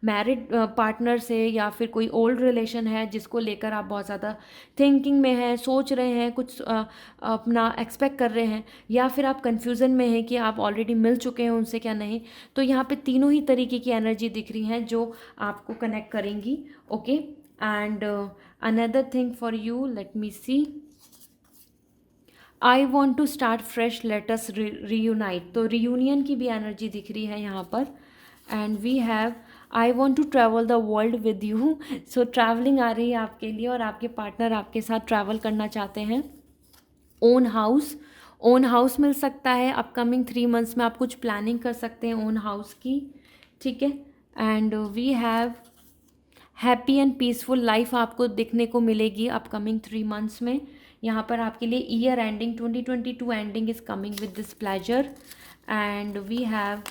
मैरिड पार्टनर से, या फिर कोई ओल्ड रिलेशन है जिसको लेकर आप बहुत ज़्यादा थिंकिंग में हैं, सोच रहे हैं, कुछ अपना एक्सपेक्ट कर रहे हैं, या फिर आप कन्फ्यूज़न में हैं कि आप ऑलरेडी मिल चुके हैं उनसे क्या नहीं। तो यहाँ पे तीनों ही तरीके की एनर्जी दिख रही हैं जो आपको कनेक्ट करेंगी। Okay, and another thing for you, let me see, I want to start fresh, let's reunite. तो रीयूनियन की भी एनर्जी दिख रही है यहाँ पर। And we have I want to travel the world with you. So travelling आ रही है आपके लिए और आपके पार्टनर आपके साथ ट्रैवल करना चाहते हैं। ओन हाउस मिल सकता है अपकमिंग 3 मंथ्स में। आप कुछ प्लानिंग कर सकते हैं ओन हाउस की, ठीक है। And we have happy and peaceful life आपको दिखने को मिलेगी अपकमिंग 3 मंथ्स में। यहाँ पर आपके लिए year ending 2022 ending is coming with this pleasure. And we have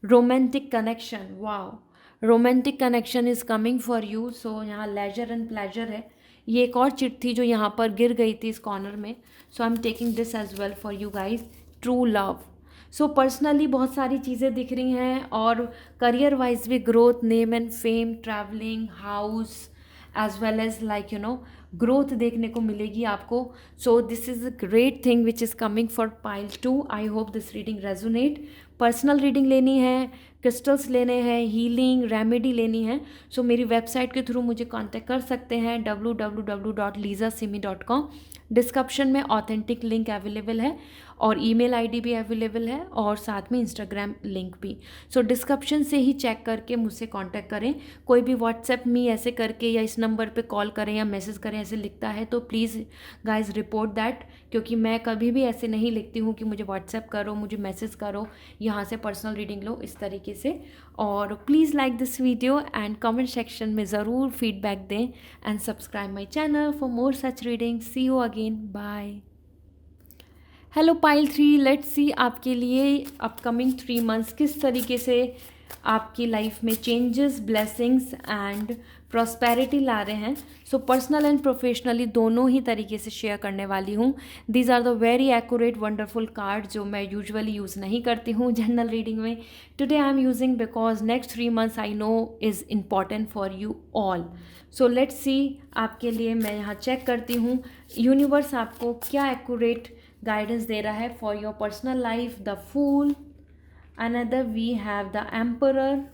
romantic connection, wow, romantic connection is coming for you. So यहाँ लेजर एंड प्लेजर है। ये एक और चिट थी जो यहाँ पर गिर गई थी इस कॉर्नर में। So I am taking this as well for you guys, true love. So personally बहुत सारी चीज़ें दिख रही हैं और करियर वाइज भी growth, name and fame, travelling, house, as well as like you know growth देखने को मिलेगी आपको। So this is a great thing which is coming for pile 2। I hope this reading resonate. Personal reading लेनी है, क्रिस्टल्स लेने हैं, हीलिंग रेमेडी लेनी है, सो मेरी वेबसाइट के थ्रू मुझे कांटेक्ट कर सकते हैं www.lizasimi.com। डिस्क्रिप्शन में ऑथेंटिक लिंक अवेलेबल है और ईमेल आईडी भी अवेलेबल है और साथ में इंस्टाग्राम लिंक भी। सो डिस्क्रिप्शन से ही चेक करके मुझसे कांटेक्ट करें। कोई भी व्हाट्सएप मी ऐसे करके या इस नंबर पे कॉल करें या मैसेज करें ऐसे लिखता है तो प्लीज़ गाइज रिपोर्ट दैट, क्योंकि मैं कभी भी ऐसे नहीं लिखती हूँ कि मुझे व्हाट्सएप करो, मुझे मैसेज करो, यहाँ से पर्सनल रीडिंग लो, इस तरीके से। और please like this video and comment section में ज़रूर फीडबैक दें and subscribe my channel for more such reading. See you again, bye. Hello pile 3, let's see आपके लिए अपकमिंग 3 मंथ्स किस तरीके से आपकी लाइफ में चेंजेस, ब्लेसिंग्स एंड प्रॉस्पेरिटी ला रहे हैं। सो पर्सनल एंड प्रोफेशनली दोनों ही तरीके से शेयर करने वाली हूँ। These are the very accurate wonderful card जो मैं यूजुअली यूज़ नहीं करती हूँ जनरल रीडिंग में। Today I am using because next 3 months I know is important for you all. So let's see, आपके लिए मैं यहाँ चेक करती हूँ यूनिवर्स आपको क्या एक्यूरेट गाइडेंस दे रहा है for your personal life. The fool, another we have the emperor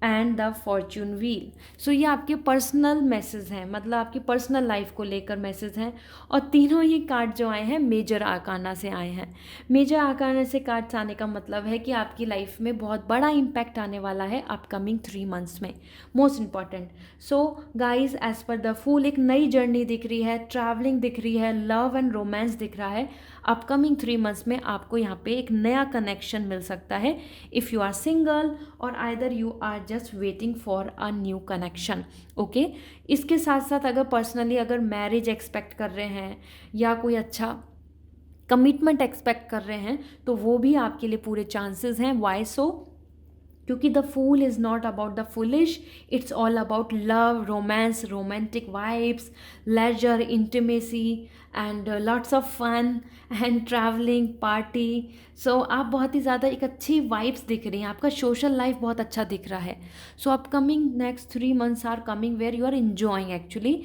and the fortune wheel. So ये आपके पर्सनल मैसेज हैं, मतलब आपकी पर्सनल लाइफ को लेकर मैसेज हैं। और तीनों ही कार्ड जो आए हैं मेजर आर्काना से आए हैं। मेजर आर्काना से कार्ड्स आने का मतलब है कि आपकी लाइफ में बहुत बड़ा इम्पैक्ट आने वाला है अपकमिंग 3 months में, most important. So guys, as per the fool एक नई जर्नी दिख रही है, ट्रैवलिंग दिख रही है, लव एंड रोमांस दिख रहा है। अपकमिंग 3 months में आपको यहाँ पे एक नया कनेक्शन मिल सकता है इफ़ यू आर सिंगल और either you are just waiting for a new connection. Okay, इसके साथ साथ अगर पर्सनली अगर मैरिज एक्सपेक्ट कर रहे हैं या कोई अच्छा कमिटमेंट एक्सपेक्ट कर रहे हैं तो वो भी आपके लिए पूरे चांसेस हैं। Why so? क्योंकि the fool is not about the foolish, it's all about love, romance, romantic vibes, leisure, intimacy and lots of fun and travelling, party. So आप बहुत ही ज़्यादा एक अच्छी वाइब्स दिख रही हैं, आपका सोशल लाइफ बहुत अच्छा दिख रहा है। So upcoming next 3 months are coming where you are enjoying actually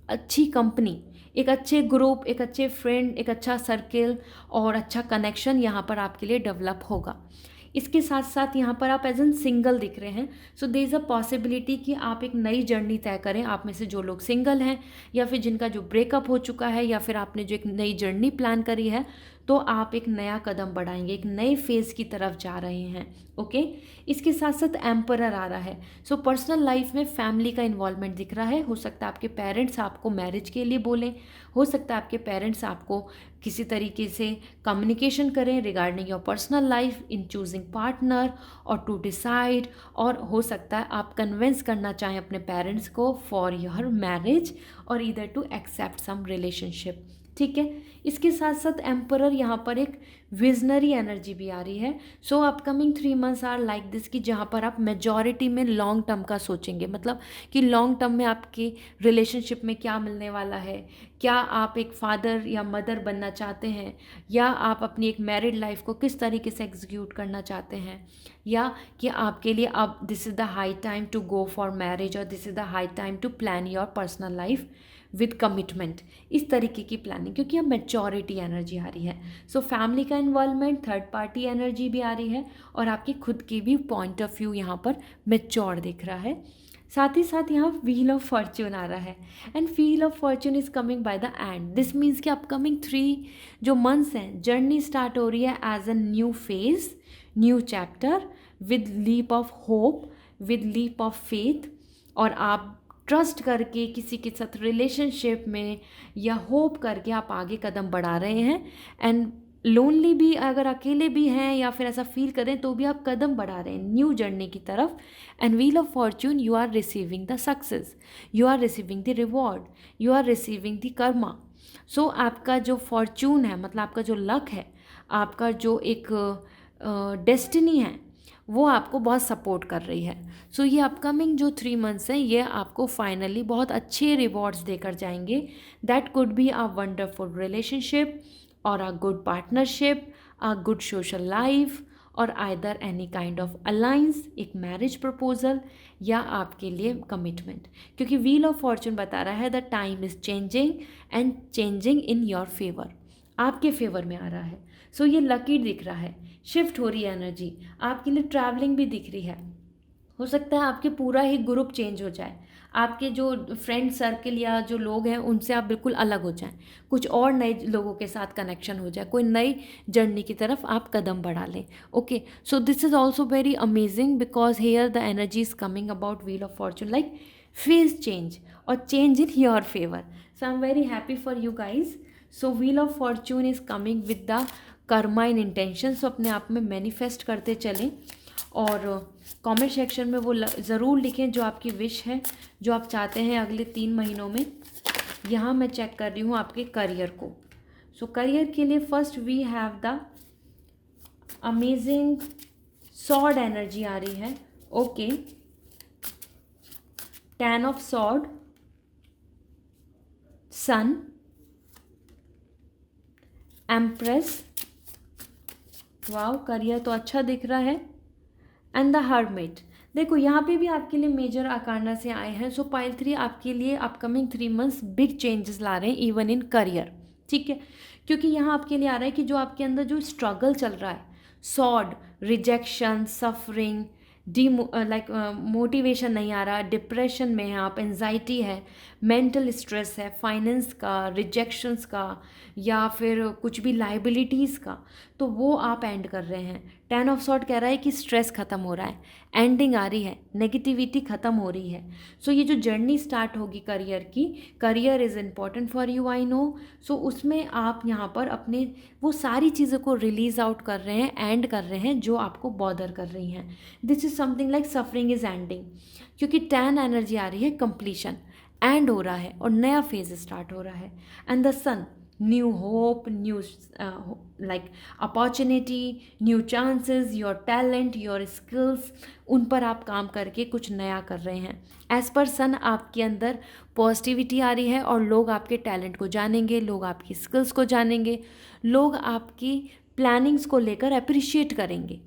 अच्छी कंपनी, एक अच्छे ग्रुप, एक अच्छे फ्रेंड, एक अच्छा सर्किल और अच्छा कनेक्शन यहाँ पर आपके लिए डेवलप होगा। इसके साथ साथ यहाँ पर आप एज एन सिंगल दिख रहे हैं। So there is a possibility कि आप एक नई जर्नी तय करें। आप में से जो लोग सिंगल हैं या फिर जिनका जो ब्रेकअप हो चुका है या फिर आपने जो एक नई जर्नी प्लान करी है, तो आप एक नया कदम बढ़ाएंगे, एक नए फेज़ की तरफ जा रहे हैं। ओके, इसके साथ साथ एम्परर आ रहा है। सो पर्सनल लाइफ में फैमिली का इन्वॉल्वमेंट दिख रहा है। हो सकता है आपके पेरेंट्स आपको मैरिज के लिए बोलें, हो सकता है आपके पेरेंट्स आपको किसी तरीके से कम्युनिकेशन करें regarding your personal life in choosing partner और टू डिसाइड, और हो सकता है आप कन्विंस करना चाहें अपने पेरेंट्स को फॉर योर मैरिज और either to accept some relationship. ठीक है, इसके साथ साथ एम्परर यहाँ पर एक विजनरी एनर्जी भी आ रही है। So upcoming 3 months are like this कि जहाँ पर आप मेजॉरिटी में लॉन्ग टर्म का सोचेंगे, मतलब कि लॉन्ग टर्म में आपके रिलेशनशिप में क्या मिलने वाला है, क्या आप एक फादर या मदर बनना चाहते हैं, या आप अपनी एक मैरिड लाइफ को किस तरीके से एग्जीक्यूट करना चाहते हैं, या कि आपके लिए अब this is the high time to go for marriage और this is the high time to plan your personal life with commitment. इस तरीके की प्लानिंग, क्योंकि अब मैच्योरिटी एनर्जी आ रही है। सो फैमिली का इन्वॉल्वमेंट, थर्ड पार्टी एनर्जी भी आ रही है और आपकी खुद की भी पॉइंट ऑफ व्यू यहाँ पर मैच्योर दिख रहा है। साथ ही साथ यहाँ व्हील ऑफ फॉर्च्यून आ रहा है and wheel of fortune is coming by the end. This means कि अपकमिंग 3 जो मंथ्स हैं, जर्नी स्टार्ट हो रही है as a new phase, new chapter with leap of hope, with leap of faith, और आप ट्रस्ट करके किसी के साथ रिलेशनशिप में या होप करके आप आगे कदम बढ़ा रहे हैं। एंड लोनली भी, अगर अकेले भी हैं या फिर ऐसा फील करें तो भी आप कदम बढ़ा रहे हैं न्यू जर्नी की तरफ। And wheel of fortune, you are receiving the success, you are receiving the reward, you are receiving the karma. So आपका जो फॉर्च्यून है, मतलब आपका जो लक है, आपका जो एक डेस्टिनी है, वो आपको बहुत सपोर्ट कर रही है। सो ये अपकमिंग जो 3 months हैं, ये आपको फाइनली बहुत अच्छे रिवॉर्ड्स देकर जाएंगे। That could be a wonderful relationship और a good partnership, a good social life, और either any kind of alliance, एक मैरिज प्रपोजल, या आपके लिए कमिटमेंट। क्योंकि व्हील ऑफ फॉर्चून बता रहा है the time is changing and changing in your favour, आपके फेवर में आ रहा है। सो ये लकी दिख रहा है, शिफ्ट हो रही है एनर्जी, आपके लिए ट्रैवलिंग भी दिख रही है। हो सकता है आपके पूरा ही ग्रुप चेंज हो जाए, आपके जो फ्रेंड सर्कल या जो लोग हैं उनसे आप बिल्कुल अलग हो जाएं, कुछ और नए लोगों के साथ कनेक्शन हो जाए, कोई नई जर्नी की तरफ आप कदम बढ़ा लें। Okay, so this is also very amazing because here the energy is coming about wheel of fortune like phase change और change in your favour. So I am very happy for you guys. So wheel of fortune is coming with the karma in intention. So अपने आप में मैनिफेस्ट करते चलें और कमेंट सेक्शन में वो ज़रूर लिखें जो आपकी विश है, जो आप चाहते हैं अगले 3 महीनों में। यहाँ मैं चेक कर रही हूँ आपके करियर को। सो करियर के लिए first we have the amazing sword energy आ रही है। Okay, 10 of sword, sun, empress, wow career तो अच्छा दिख रहा है, एंड द हर्मिट। देखो यहाँ पे भी आपके लिए मेजर आकारना से आए हैं। सो पाइल 3 आपके लिए अपकमिंग 3 मंथ्स बिग चेंजेस ला रहे हैं इवन इन करियर, ठीक है। क्योंकि यहाँ आपके लिए आ रहा है कि जो आपके अंदर जो स्ट्रगल चल रहा है, सॉर्ड, रिजेक्शन, सफरिंग, मोटिवेशन नहीं आ रहा, डिप्रेशन में है आप, एंजाइटी है, मेंटल स्ट्रेस है, फाइनेंस का, रिजेक्शंस का, या फिर कुछ भी लाइबिलिटीज़ का, तो वो आप एंड कर रहे हैं। 10 ऑफ सॉर्ड कह रहा है कि स्ट्रेस ख़त्म हो रहा है, एंडिंग आ रही है, नेगेटिविटी ख़त्म हो रही है। सो ये जो जर्नी स्टार्ट होगी करियर की, career is important for you, I know. So उसमें आप यहाँ पर अपने वो सारी चीज़ों को रिलीज़ आउट कर रहे हैं, एंड कर रहे हैं जो आपको बॉदर कर रही हैं। This is something like suffering is ending, क्योंकि 10 एनर्जी आ रही है कंप्लीशन, एंड हो रहा है और नया फेज स्टार्ट हो रहा है। And the sun, new hope, new like opportunity, new chances, your talent, your skills, उन पर आप काम करके कुछ नया कर रहे हैं। एज पर सन आपके अंदर पॉजिटिविटी आ रही है और लोग आपके टैलेंट को जानेंगे, लोग आपकी स्किल्स को जानेंगे, लोग आपकी प्लानिंग्स को लेकर अप्रिशिएट करेंगे।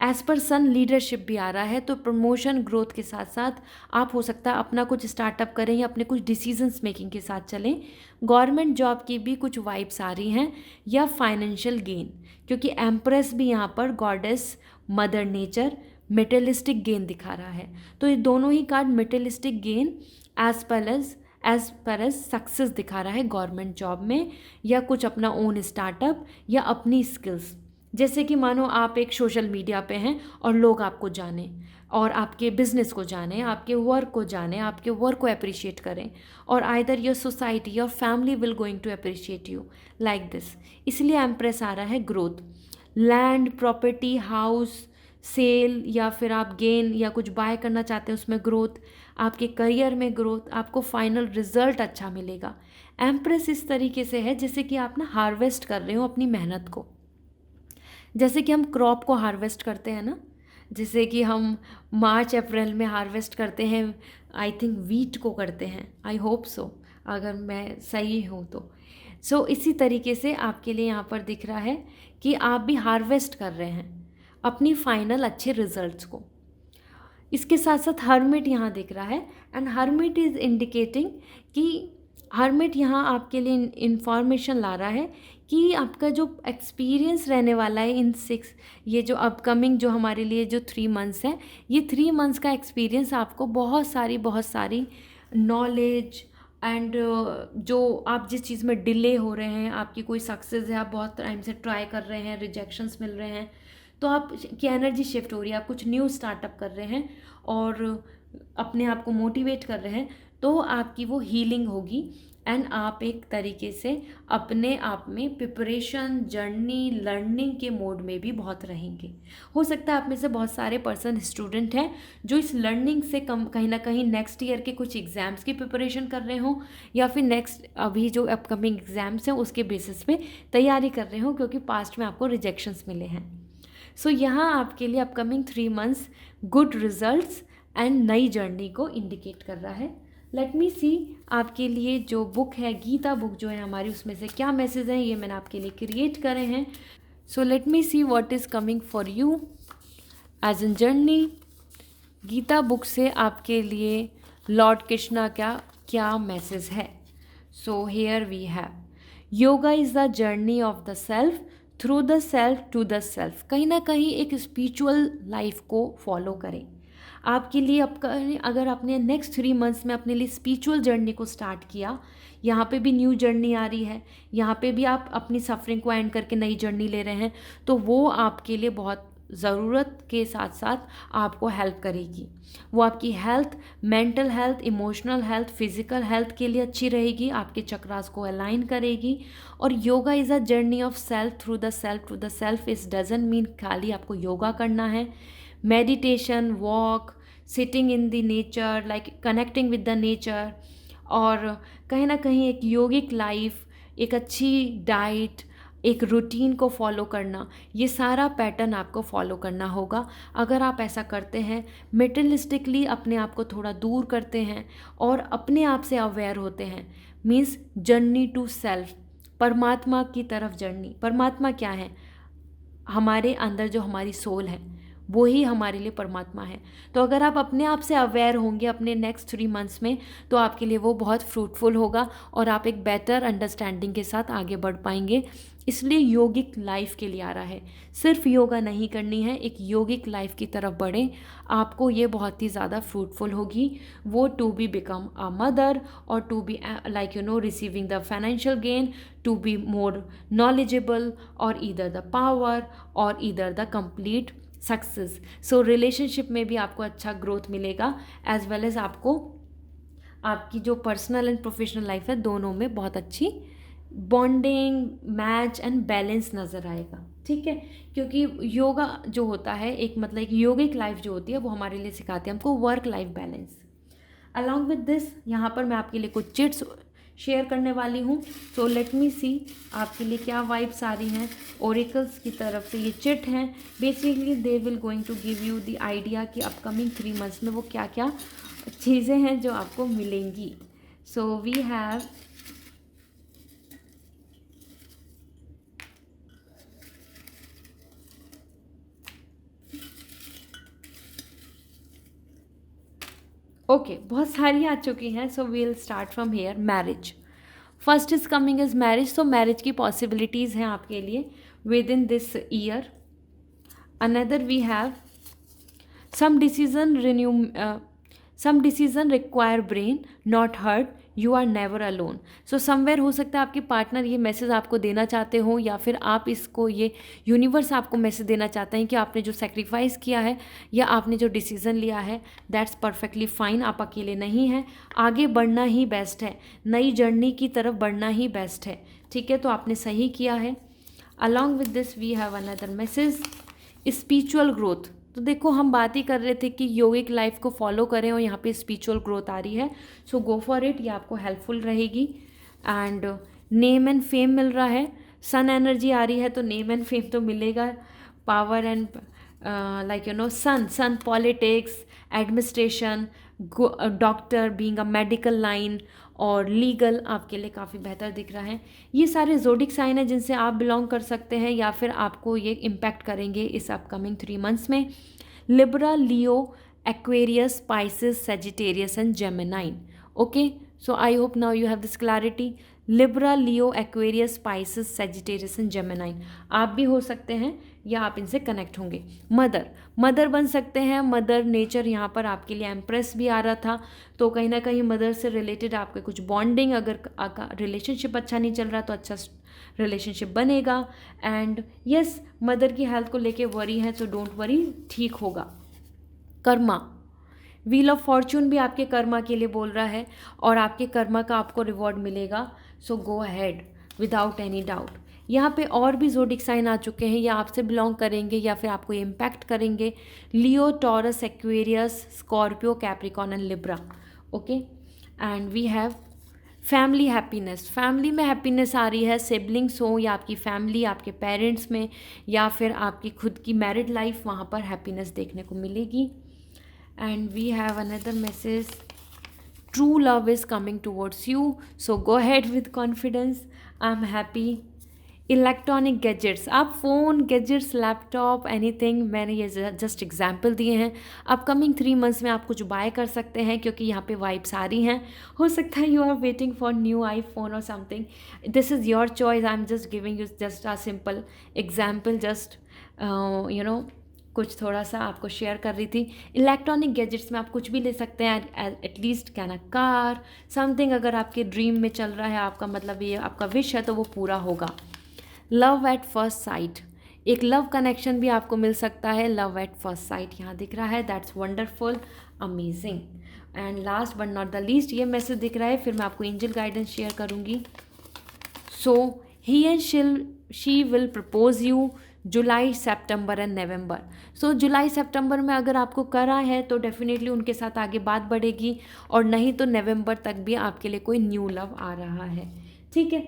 एज पर सन लीडरशिप भी आ रहा है, तो प्रमोशन ग्रोथ के साथ साथ आप हो सकता है अपना कुछ स्टार्टअप करें या अपने कुछ डिसीजंस मेकिंग के साथ चलें। गवर्नमेंट जॉब की भी कुछ वाइब्स आ रही हैं, या फाइनेंशियल गेन, क्योंकि एम्प्रेस भी यहाँ पर goddess, mother nature, materialistic gain दिखा रहा है। तो ये दोनों ही card materialistic gain as per as success दिखा रहा है गवर्नमेंट जॉब में, या कुछ अपना ओन स्टार्टअप या अपनी स्किल्स। जैसे कि मानो आप एक सोशल मीडिया पे हैं और लोग आपको जाने और आपके बिजनेस को जाने, आपके वर्क को जाने, आपके वर्क को अप्रिशिएट करें, और either your society, your family will going to appreciate you like this. इसलिए एम्प्रेस आ रहा है growth, land, property, house sale, या फिर आप गेन या कुछ बाय करना चाहते हैं उसमें ग्रोथ, आपके करियर में ग्रोथ, आपको फाइनल रिजल्ट अच्छा मिलेगा। एम्प्रेस इस तरीके से है जैसे कि आप ना हार्वेस्ट कर रहे हो अपनी मेहनत को, जैसे कि हम क्रॉप को हार्वेस्ट करते हैं ना, जैसे कि हम मार्च अप्रैल में हार्वेस्ट करते हैं, आई थिंक वीट को करते हैं, आई होप सो, अगर मैं सही हूँ तो। सो इसी तरीके से आपके लिए यहाँ पर दिख रहा है कि आप भी हार्वेस्ट कर रहे हैं अपनी फाइनल अच्छे रिजल्ट्स को। इसके साथ साथ हर्मिट यहाँ दिख रहा है, एंड हर्मिट इज़ इंडिकेटिंग कि हर्मिट यहाँ आपके लिए इंफॉर्मेशन ला रहा है कि आपका जो एक्सपीरियंस रहने वाला है इन 6, ये जो अपकमिंग जो हमारे लिए जो 3 मंथ्स हैं, ये 3 मंथ्स का एक्सपीरियंस आपको बहुत सारी नॉलेज एंड जो आप जिस चीज़ में डिले हो रहे हैं, आपकी कोई सक्सेस है, आप बहुत टाइम से ट्राई कर रहे हैं, रिजेक्शंस मिल रहे हैं, तो आप की एनर्जी शिफ्ट हो रही है, आप कुछ न्यू स्टार्टअप कर रहे हैं और अपने आप को मोटिवेट कर रहे हैं, तो आपकी वो हीलिंग होगी, एंड आप एक तरीके से अपने आप में प्रिपरेशन, जर्नी, लर्निंग के मोड में भी बहुत रहेंगे। हो सकता है आप में से बहुत सारे पर्सन स्टूडेंट हैं जो इस लर्निंग से कहीं ना कहीं नेक्स्ट ईयर के कुछ एग्ज़ाम्स की प्रिपरेशन कर रहे हों, या फिर नेक्स्ट अभी जो अपकमिंग एग्ज़ाम्स हैं उसके बेसिस पे तैयारी कर रहे हों, क्योंकि पास्ट में आपको रिजेक्शंस मिले हैं। सो यहाँ आपके लिए upcoming 3 months good results and नई जर्नी को इंडिकेट कर रहा है। लेट मी सी आपके लिए जो बुक है, गीता बुक जो है हमारी, उसमें से क्या मैसेज हैं, ये मैंने आपके लिए क्रिएट करे हैं। So let me see what is coming for you as an journey. Gita book से आपके लिए लॉर्ड कृष्णा का क्या मैसेज है। So here we have, yoga is the journey of the self through the self to the self. कहीं ना कहीं एक स्पिरिचुअल लाइफ को फॉलो करें। आपके लिए अगर आपने नेक्स्ट 3 मंथ्स में अपने लिए स्पिरिचुअल जर्नी को स्टार्ट किया, यहाँ पे भी न्यू जर्नी आ रही है, यहाँ पे भी आप अपनी सफरिंग को एंड करके नई जर्नी ले रहे हैं, तो वो आपके लिए बहुत ज़रूरत के साथ साथ आपको हेल्प करेगी। वो आपकी health, mental health, emotional health, physical health के लिए अच्छी रहेगी, आपके चक्रास को अलाइन करेगी। और yoga is a journey of self through the self to the self. इस डजंट मीन खाली आपको योगा करना है। Meditation, walk, sitting in the nature, like connecting with the nature, और कहीं ना कहीं एक योगिक लाइफ, एक अच्छी डाइट, एक रूटीन को फॉलो करना, ये सारा पैटर्न आपको फॉलो करना होगा। अगर आप ऐसा करते हैं, मेटेरियलिस्टिकली अपने आप को थोड़ा दूर करते हैं और अपने आप से अवेयर होते हैं, मीन्स जर्नी टू सेल्फ, परमात्मा की तरफ जर्नी। परमात्मा क्या है? हमारे अंदर जो हमारी सोल है वो ही हमारे लिए परमात्मा है। तो अगर आप अपने आप से अवेयर होंगे अपने नेक्स्ट 3 मंथ्स में, तो आपके लिए वो बहुत फ्रूटफुल होगा और आप एक बेटर अंडरस्टैंडिंग के साथ आगे बढ़ पाएंगे। इसलिए योगिक लाइफ के लिए आ रहा है, सिर्फ योगा नहीं करनी है, एक योगिक लाइफ की तरफ बढ़ें, आपको ये बहुत ही ज़्यादा फ्रूटफुल होगी। वो to be become a mother और to be like receiving the financial gain, to be more knowledgeable और ईदर द पावर और either the complete success. So relationship में भी आपको अच्छा ग्रोथ मिलेगा, एज वेल एज आपको आपकी जो पर्सनल एंड प्रोफेशनल लाइफ है दोनों में बहुत अच्छी बॉन्डिंग, मैच एंड बैलेंस नज़र आएगा। ठीक है, क्योंकि योगा जो होता है एक मतलब एक योगिक लाइफ जो होती है वो हमारे लिए सिखाती है हमको work life balance. Along with this यहाँ पर मैं आपके लिए कुछ चिट्स शेयर करने वाली हूँ। सो लेट मी सी आपके लिए क्या वाइब्स आ रही हैं ओरेकल्स की तरफ से। ये चिट हैं, basically they will going to give you the idea कि अपकमिंग 3 मंथ्स में वो क्या क्या चीज़ें हैं जो आपको मिलेंगी। सो वी हैव ओके, बहुत सारी आ चुकी हैं। So we'll start from here. Marriage first is coming is marriage. So marriage की पॉसिबिलिटीज़ हैं आपके लिए within this year. Another we have some decision renew some decision require brain not heart, you are never alone। so somewhere हो सकता है आपके पार्टनर ये मैसेज आपको देना चाहते हो या फिर आप इसको ये यूनिवर्स आपको मैसेज देना चाहते हैं कि आपने जो सेक्रीफाइस किया है या आपने जो डिसीज़न लिया है दैट्स परफेक्टली फाइन, आप अकेले नहीं हैं, आगे बढ़ना ही बेस्ट है, नई जर्नी की तरफ बढ़ना ही बेस्ट है। ठीक है, तो आपने सही किया है। Along with this we have another message, spiritual growth. तो देखो हम बात ही कर रहे थे कि योगिक लाइफ को फॉलो करें और यहाँ पे स्पिरिचुअल ग्रोथ आ रही है। सो गो फॉर इट, ये आपको हेल्पफुल रहेगी। एंड नेम एंड फेम मिल रहा है, सन एनर्जी आ रही है तो नेम एंड फेम तो मिलेगा। Power and like sun politics, administration, doctor, being a medical line और लीगल आपके लिए काफ़ी बेहतर दिख रहा है। ये सारे ज़ोडिक साइन हैं जिनसे आप बिलोंग कर सकते हैं या फिर आपको ये इम्पैक्ट करेंगे इस अपकमिंग 3 मंथ्स में। Libra, Leo, Aquarius, Pisces, Sagittarius and Gemini. Okay, so I hope now you have this clarity. Libra, Leo, Aquarius, Pisces, Sagittarius and Gemini आप भी हो सकते हैं या आप इनसे कनेक्ट होंगे। मदर बन सकते हैं। मदर नेचर यहाँ पर आपके लिए एम्प्रेस भी आ रहा था, तो कहीं ना कहीं मदर से रिलेटेड आपके कुछ बॉन्डिंग, अगर रिलेशनशिप अच्छा नहीं चल रहा तो अच्छा रिलेशनशिप बनेगा। एंड यस, मदर की हेल्थ को लेके वरी है तो डोंट वरी, ठीक होगा। कर्मा, व्हील ऑफ फॉर्चून भी आपके कर्मा के लिए बोल रहा है और आपके कर्मा का आपको रिवॉर्ड मिलेगा। So go ahead without any doubt. यहाँ पे और भी ज़ोडिक साइन आ चुके हैं, या आपसे बिलोंग करेंगे या फिर आपको इम्पैक्ट करेंगे। Leo, Taurus, Aquarius, Scorpio, Capricorn and Libra. Okay, and we have family happiness. Family में हैप्पीनेस आ रही है, सिबलिंग्स हो या आपकी फैमिली, आपके पेरेंट्स में या फिर आपकी खुद की मैरिड लाइफ, वहाँ पर हैप्पीनेस देखने को मिलेगी। And we have another message, true love is coming towards you, so go ahead with confidence, I am happy. Electronic gadgets, आप फ़ोन, गैजेट्स, लैपटॉप, एनीथिंग, मैंने ये जस्ट एग्जाम्पल दिए हैं। अपकमिंग 3 मंथ्स में आप कुछ बाय कर सकते हैं क्योंकि यहाँ पे वाइब्स आ रही हैं। हो सकता है you are waiting for new iPhone और something, this is your choice, I am just giving you just a simple example, just कुछ थोड़ा सा आपको शेयर कर रही थी। इलेक्ट्रॉनिक गैजेट्स में आप कुछ भी ले सकते हैं, at least can a car, something अगर आपके ड्रीम में चल रहा है, आपका मतलब ये आपका विश है तो वो पूरा होगा। लव एट फर्स्ट साइट, एक लव कनेक्शन भी आपको मिल सकता है। लव एट फर्स्ट साइट यहाँ दिख रहा है, that's wonderful, amazing. And last but not the least, ये मैसेज दिख रहा है, फिर मैं आपको एंजल गाइडेंस शेयर करूँगी। So he and she will propose you July, September and November. So July सितंबर में अगर आपको करा है तो डेफिनेटली उनके साथ आगे बात बढ़ेगी, और नहीं तो नवंबर तक भी आपके लिए कोई न्यू लव आ रहा है। ठीक है,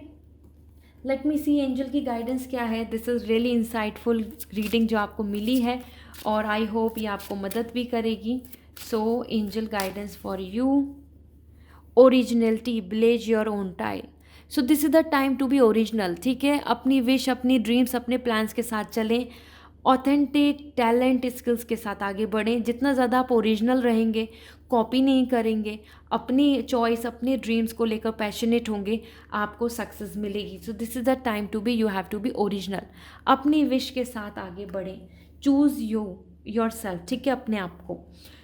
लेट मी सी एंजल की गाइडेंस क्या है। This is really insightful reading जो आपको मिली है, और आई होप ये आपको मदद भी करेगी। So angel guidance for you, originality, blaze your own trail. So this is the time to be original, ठीक है। अपनी विश, अपनी ड्रीम्स, अपने प्लान्स के साथ चलें, ऑथेंटिक टैलेंट स्किल्स के साथ आगे बढ़ें। जितना ज़्यादा आप ओरिजिनल रहेंगे, कॉपी नहीं करेंगे, अपनी चॉइस, अपने ड्रीम्स को लेकर पैशनेट होंगे, आपको सक्सेस मिलेगी। So this is the time to be, you have to be original. अपनी विश के साथ आगे बढ़ें, चूज़ योर सेल्फ, ठीक है, अपने आप को।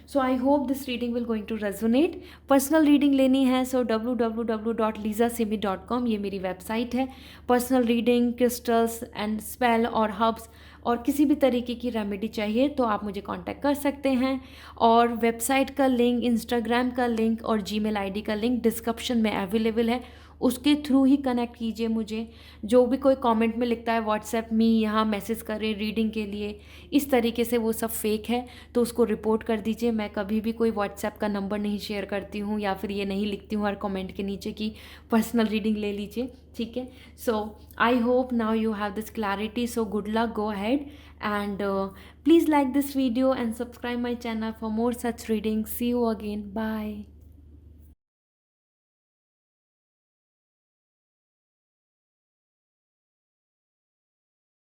So I hope this reading will going to resonate. Personal reading लेनी है सो www.lisasimi.com ये मेरी वेबसाइट है। Personal reading, crystals and spell और हर्ब्स और किसी भी तरीके की रेमेडी चाहिए तो आप मुझे कांटेक्ट कर सकते हैं। और वेबसाइट का लिंक, इंस्टाग्राम का लिंक और जीमेल आईडी का लिंक डिस्क्रिप्शन में अवेलेबल है, उसके थ्रू ही कनेक्ट कीजिए मुझे। जो भी कोई कमेंट में लिखता है व्हाट्सएप मी यहाँ मैसेज करें रीडिंग के लिए, इस तरीके से वो सब फेक है, तो उसको रिपोर्ट कर दीजिए। मैं कभी भी कोई व्हाट्सएप का नंबर नहीं शेयर करती हूँ, या फिर ये नहीं लिखती हूँ हर कमेंट के नीचे कि पर्सनल रीडिंग ले लीजिए, ठीक है। So I hope now you have this clarity. So good luck, go ahead and please like this video and subscribe my channel for more such readings. See you again, bye.